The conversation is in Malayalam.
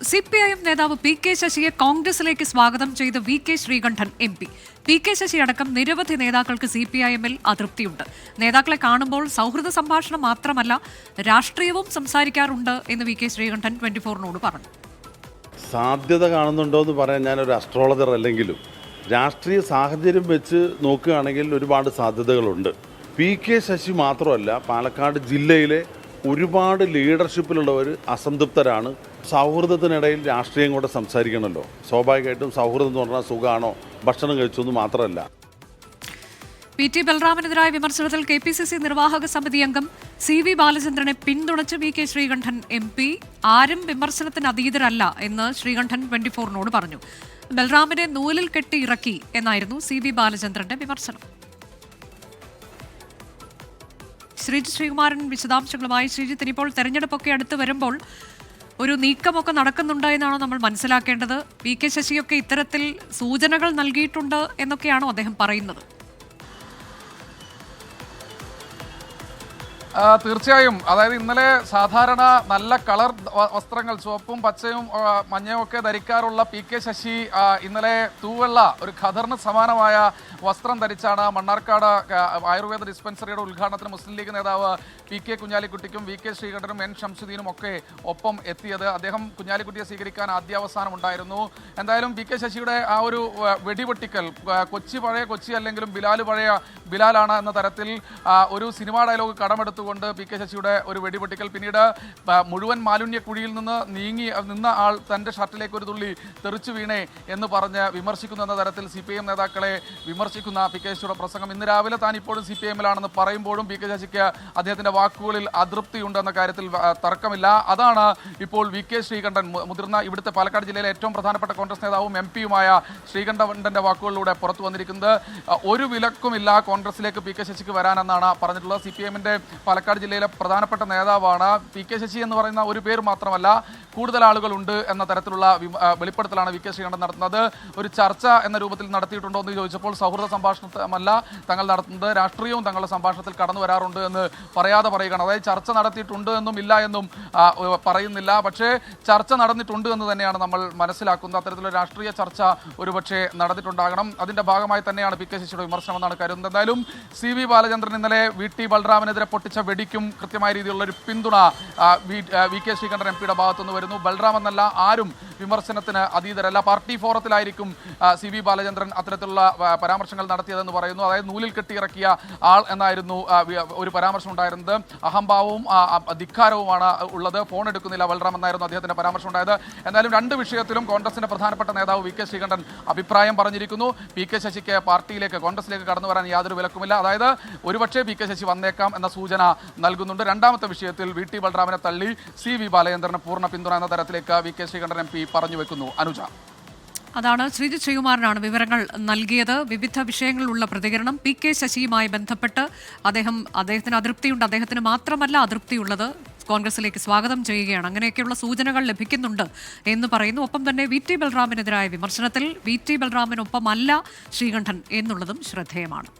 CPIM നേതാവ് പി.കെ. ശശിയെ കോൺഗ്രസിലേക്ക് സ്വാഗതം ചെയ്ത് വി.കെ. ശ്രീകണ്ഠൻ MP. പി.കെ. ശശി അടക്കം നിരവധി നേതാക്കൾക്ക് CPIM-ൽ അതൃപ്തിയുണ്ട്. നേതാക്കളെ കാണുമ്പോൾ സൗഹൃദ സംഭാഷണം മാത്രമല്ല രാഷ്ട്രീയവും സംസാരിക്കാറുണ്ട് എന്ന് വി.കെ. ശ്രീകണ്ഠൻ 24-നോട് പറഞ്ഞു. സാധ്യത കാണുന്നുണ്ടോ എന്ന് പറയാൻ ഞാനൊരു അസ്ട്രോളജർ അല്ലെങ്കിലും രാഷ്ട്രീയ സാഹചര്യം വെച്ച് നോക്കുകയാണെങ്കിൽ ഒരുപാട് സാധ്യതകളുണ്ട്. പി.കെ. ശശി മാത്രമല്ല, പാലക്കാട് ജില്ലയിലെ ഒരുപാട് ലീഡർഷിപ്പിലുള്ളവർ അസംതൃപ്തരാണ്. സൗഹൃദത്തിനിടയിൽ രാഷ്ട്രീയം കൂടെ സംസാരിക്കണമല്ലോ. സ്വാഭാവികമായിട്ടും സൗഹൃദം എന്ന് പറഞ്ഞാൽ സുഖമാണോ, ഭക്ഷണം കഴിച്ചൊന്നും മാത്രമല്ല. P.T. ബൽറാമിനെതിരായ വിമർശനത്തിൽ KPCC നിർവാഹക സമിതി അംഗം CV ബാലചന്ദ്രനെ പിന്തുണച്ച് വി.കെ. ശ്രീകണ്ഠൻ MP. ആരും വിമർശനത്തിന് അതീതരല്ല എന്ന് ശ്രീകണ്ഠൻ 24-നോട് പറഞ്ഞു. ബൽറാമിനെ നൂലിൽ കെട്ടി ഇറക്കി എന്നായിരുന്നു CV ബാലചന്ദ്രന്റെ വിമർശനം. ശ്രീജിത്ത് ശ്രീകുമാരൻ വിശദാംശങ്ങളുമായി. ശ്രീജിത്ത്, ഇപ്പോൾ തെരഞ്ഞെടുപ്പൊക്കെ അടുത്ത് വരുമ്പോൾ ഒരു നീക്കമൊക്കെ നടക്കുന്നുണ്ട് എന്നാണോ നമ്മൾ മനസ്സിലാക്കേണ്ടത്? വി.കെ. ശശിയൊക്കെ ഇത്തരത്തിൽ സൂചനകൾ നൽകിയിട്ടുണ്ട് എന്നൊക്കെയാണോ അദ്ദേഹം പറയുന്നത്? തീർച്ചയായും. അതായത് ഇന്നലെ സാധാരണ നല്ല കളർ വസ്ത്രങ്ങൾ, ചുവപ്പും പച്ചയും മഞ്ഞയും ഒക്കെ ധരിക്കാറുള്ള പി.കെ. ശശി ഇന്നലെ തൂവെള്ള ഒരു ഖദറിന് സമാനമായ വസ്ത്രം ധരിച്ചാണ് മണ്ണാർക്കാട് ആയുർവേദ ഡിസ്പെൻസറിയുടെ ഉദ്ഘാടനത്തിന് മുസ്ലിം ലീഗ് നേതാവ് പി.കെ. കുഞ്ഞാലിക്കുട്ടിക്കും വി.കെ. ശ്രീകണ്ഠനും N. ഷംസുദ്ദീനും ഒക്കെ ഒപ്പം എത്തിയത്. അദ്ദേഹം കുഞ്ഞാലിക്കുട്ടിയെ സ്വീകരിക്കാൻ ആദ്യാവസാനം ഉണ്ടായിരുന്നു. എന്തായാലും പി.കെ. ശശിയുടെ ആ ഒരു വെടിവെട്ടിക്കൽ, പഴയ കൊച്ചി അല്ലെങ്കിലും ബിലാൽ പഴയ ബിലാലാണ് എന്ന തരത്തിൽ ഒരു സിനിമാ ഡയലോഗ് കടമെടുത്തുകൊണ്ട് പി.കെ. ശശിയുടെ ഒരു വെടിപൊട്ടിക്കൽ, പിന്നീട് മുഴുവൻ മാലിന്യ കുഴിയിൽ നിന്ന് നിന്ന ആൾ തൻ്റെ ഷർട്ടിലേക്ക് ഒരു തുള്ളി തെറിച്ചു വീണേ എന്ന് പറഞ്ഞ് വിമർശിക്കുന്നു എന്ന തരത്തിൽ CPIM നേതാക്കളെ വിമർശിക്കുന്ന പി.കെ. ശശിയുടെ പ്രസംഗം. ഇന്ന് രാവിലെ താൻ ഇപ്പോഴും CPIM-ലാണെന്ന് പറയുമ്പോഴും പി.കെ. ശശിക്ക് അദ്ദേഹത്തിൻ്റെ വാക്കുകളിൽ അതൃപ്തിയുണ്ട് എന്ന കാര്യത്തിൽ തർക്കമില്ല. അതാണ് ഇപ്പോൾ വി.കെ. ശ്രീകണ്ഠൻ, മുതിർന്ന ഇവിടുത്തെ പാലക്കാട് ജില്ലയിലെ ഏറ്റവും പ്രധാനപ്പെട്ട കോൺഗ്രസ് നേതാവും MP-യുമായ ശ്രീകണ്ഠൻ്റെ വാക്കുകളിലൂടെ പുറത്തു വന്നിരിക്കുന്നത്. ഒരു വിലക്കുമില്ല കോൺഗ്രസിലേക്ക് പി.കെ. ശശിക്ക് വരാനെന്നാണ് പറഞ്ഞിട്ടുള്ളത്. CPIM-ന്റെ പാലക്കാട് ജില്ലയിലെ പ്രധാനപ്പെട്ട നേതാവാണ്. പി.കെ. ശശി എന്ന് പറയുന്ന ഒരു പേര് മാത്രമല്ല, കൂടുതൽ ആളുകളുണ്ട് എന്ന തരത്തിലുള്ള വെളിപ്പെടുത്തലാണ് വി.കെ. ശ്രീകണ്ഠൻ നടത്തുന്നത്. ഒരു ചർച്ച എന്ന രൂപത്തിൽ നടത്തിയിട്ടുണ്ടോ എന്ന് ചോദിച്ചപ്പോൾ സൗഹൃദ സംഭാഷണമല്ല തങ്ങൾ നടത്തുന്നത്, രാഷ്ട്രീയവും തങ്ങളുടെ സംഭാഷണത്തിൽ കടന്നു വരാറുണ്ട് എന്ന് പറയാതെ പറയുകയാണ്. അതായത് ചർച്ച നടത്തിയിട്ടുണ്ട് എന്നും ഇല്ല എന്നും പറയുന്നില്ല, പക്ഷേ ചർച്ച നടന്നിട്ടുണ്ട് എന്ന് തന്നെയാണ് നമ്മൾ മനസ്സിലാക്കുന്നത്. അത്തരത്തിലുള്ള രാഷ്ട്രീയ ചർച്ച ഒരുപക്ഷെ നടന്നിട്ടുണ്ടാകണം. അതിൻ്റെ ഭാഗമായി തന്നെയാണ് പി.കെ. ശശിയുടെ വിമർശനം എന്നാണ് കരുതുന്നത്. എന്തായാലും CV ബാലചന്ദ്രൻ ഇന്നലെ V.T. ബൽറാമിനെതിരെ പൊട്ടിച്ച വെടിക്കും കൃത്യമായ രീതിയിലുള്ള ഒരു പിന്തുണ വി.കെ. ശ്രീകണ്ഠൻ MP-യുടെ ഭാഗത്തുനിന്ന് വരുന്നു. ബൽറാം എന്നല്ല, ആരും വിമർശനത്തിന് അതീതരല്ല. പാർട്ടി ഫോറത്തിലായിരിക്കും CV ബാലചന്ദ്രൻ അത്തരത്തിലുള്ള പരാമർശങ്ങൾ നടത്തിയതെന്ന് പറയുന്നു. അതായത് നൂലിൽ കെട്ടിയിറക്കിയ ആൾ എന്നായിരുന്നു ഒരു പരാമർശം ഉണ്ടായിരുന്നത്. അഹംഭാവവും ധിക്കാരവുമാണ് ഉള്ളത്, ഫോൺ എടുക്കുന്നില്ല ബൽറാം എന്നായിരുന്നു അദ്ദേഹത്തിന്റെ പരാമർശം ഉണ്ടായത്. എന്നാലും രണ്ട് വിഷയത്തിലും കോൺഗ്രസിന്റെ പ്രധാനപ്പെട്ട നേതാവ് വി.കെ. ശ്രീകണ്ഠൻ അഭിപ്രായം പറഞ്ഞിരിക്കുന്നു. പി.കെ. ശശിക്ക് പാർട്ടിയിലേക്ക്, കോൺഗ്രസിലേക്ക് കടന്നു വരാൻ യാതൊരു വിലക്കുമില്ല. അതായത് ഒരുപക്ഷെ പി.കെ. ശശി വന്നേക്കാം എന്ന സൂചന നൽകുന്നുണ്ട്. രണ്ടാമത്തെ വിഷയത്തിൽ V.T. ബൽറാമിനെ തള്ളി CV ബാലചന്ദ്രന് പൂർണ്ണ പിന്തുണ എന്ന തരത്തിലേക്ക് വി.കെ. ശ്രീകണ്ഠൻ MP പറഞ്ഞു വെക്കുന്നു. അനുജ, അതാണ് ശ്രീജിത്ത് ശ്രീകുമാരനാണ് വിവരങ്ങൾ നൽകിയത്. വിവിധ വിഷയങ്ങളിലുള്ള പ്രതികരണം പി.കെ. ശശിയുമായി ബന്ധപ്പെട്ട് അദ്ദേഹത്തിന് അതൃപ്തിയുണ്ട്. അദ്ദേഹത്തിന് മാത്രമല്ല അതൃപ്തിയുള്ളത്, കോൺഗ്രസിലേക്ക് സ്വാഗതം ചെയ്യുകയാണ്, അങ്ങനെയൊക്കെയുള്ള സൂചനകൾ ലഭിക്കുന്നുണ്ട് എന്ന് പറയുന്നു. ഒപ്പം തന്നെ V.T. ബൽറാമിനെതിരായ വിമർശനത്തിൽ V.T. ബൽറാമിനൊപ്പമല്ല ശ്രീകണ്ഠൻ എന്നുള്ളതും ശ്രദ്ധേയമാണ്.